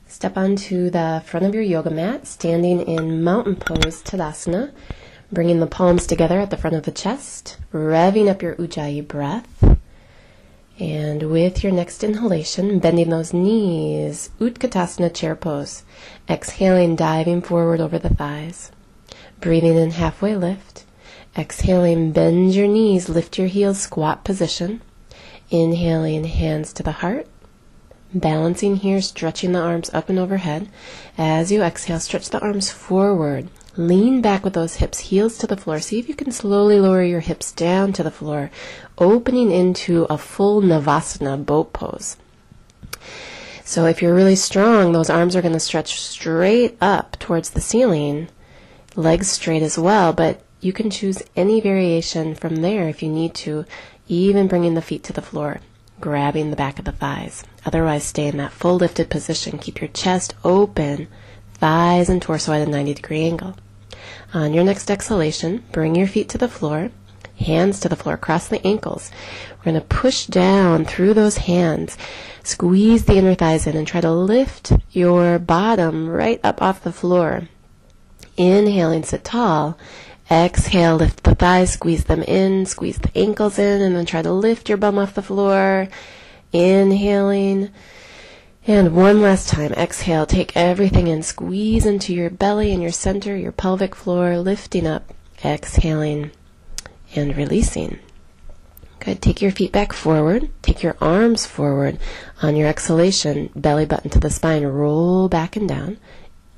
Step onto the front of your yoga mat, standing in mountain pose, Tadasana, bringing the palms together at the front of the chest, revving up your Ujjayi breath. And with your next inhalation, bending those knees, Utkatasana chair pose. Exhaling, diving forward over the thighs. Breathing in, halfway lift. Exhaling, bend your knees, lift your heels, squat position. Inhaling, hands to the heart. Balancing here, stretching the arms up and overhead. As you exhale, stretch the arms forward. Lean back with those hips, heels to the floor. See if you can slowly lower your hips down to the floor, opening into a full Navasana, boat pose. So if you're really strong, those arms are going to stretch straight up towards the ceiling, legs straight as well, but you can choose any variation from there if you need to, even bringing the feet to the floor, grabbing the back of the thighs. Otherwise, stay in that full lifted position. Keep your chest open, thighs and torso at a 90-degree angle. On your next exhalation, bring your feet to the floor, hands to the floor, cross the ankles. We're going to push down through those hands, squeeze the inner thighs in, and try to lift your bottom right up off the floor. Inhaling, sit tall. Exhale, lift the thighs, squeeze them in, squeeze the ankles in, and then try to lift your bum off the floor. Inhaling. And one last time, exhale, take everything in, squeeze into your belly and your center, your pelvic floor, lifting up, exhaling, and releasing. Good, take your feet back forward, take your arms forward. On your exhalation, belly button to the spine, roll back and down.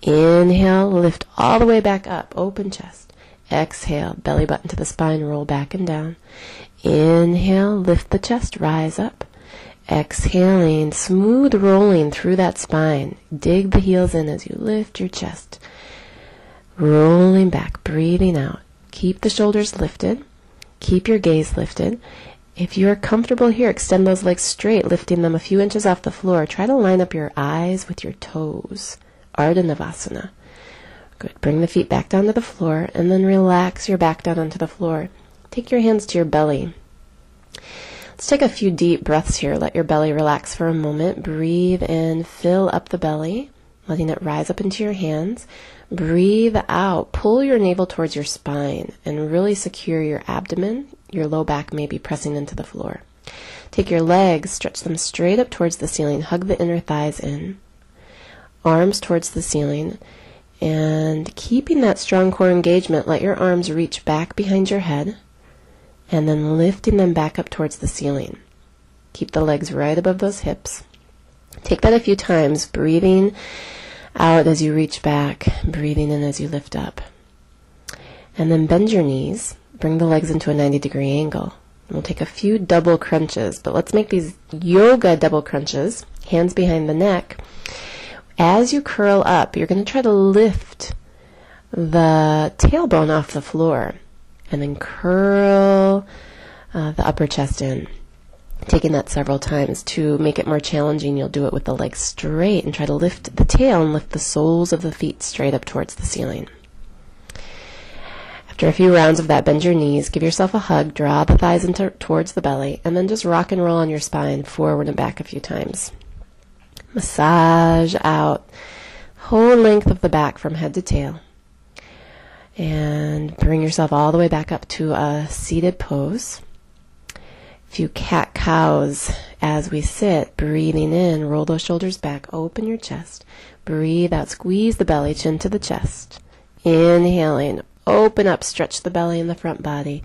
Inhale, lift all the way back up, open chest. Exhale, belly button to the spine, roll back and down. Inhale, lift the chest, rise up. Exhaling, smooth rolling through that spine. Dig the heels in as you lift your chest. Rolling back, breathing out. Keep the shoulders lifted. Keep your gaze lifted. If you're comfortable here, extend those legs straight, lifting them a few inches off the floor. Try to line up your eyes with your toes. Ardha Navasana. Good. Bring the feet back down to the floor, and then relax your back down onto the floor. Take your hands to your belly. Let's take a few deep breaths here. Let your belly relax for a moment. Breathe in, fill up the belly, letting it rise up into your hands. Breathe out, pull your navel towards your spine, and really secure your abdomen. Your low back may be pressing into the floor. Take your legs, stretch them straight up towards the ceiling. Hug the inner thighs in. Arms towards the ceiling. And keeping that strong core engagement, let your arms reach back behind your head. And then lifting them back up towards the ceiling. Keep the legs right above those hips. Take that a few times, breathing out as you reach back, breathing in as you lift up. And then bend your knees, bring the legs into a 90-degree angle. And we'll take a few double crunches, but let's make these yoga double crunches, hands behind the neck. As you curl up, you're going to try to lift the tailbone off the floor. And then curl the upper chest in. Taking that several times. To make it more challenging, you'll do it with the legs straight and try to lift the tail and lift the soles of the feet straight up towards the ceiling. After a few rounds of that, bend your knees, give yourself a hug, draw the thighs towards the belly, and then just rock and roll on your spine forward and back a few times. Massage out whole length of the back from head to tail. And bring yourself all the way back up to a seated pose. A few cat-cows as we sit, breathing in, roll those shoulders back, open your chest. Breathe out, squeeze the belly, chin to the chest. Inhaling, open up, stretch the belly and the front body.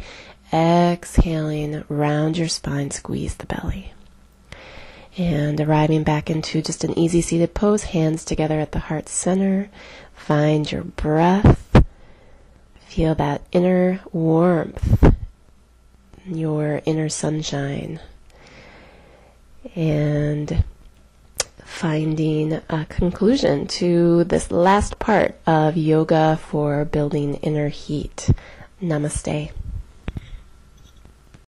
Exhaling, round your spine, squeeze the belly. And arriving back into just an easy seated pose, hands together at the heart center. Find your breath. Feel that inner warmth, your inner sunshine, and finding a conclusion to this last part of yoga for building inner heat. Namaste.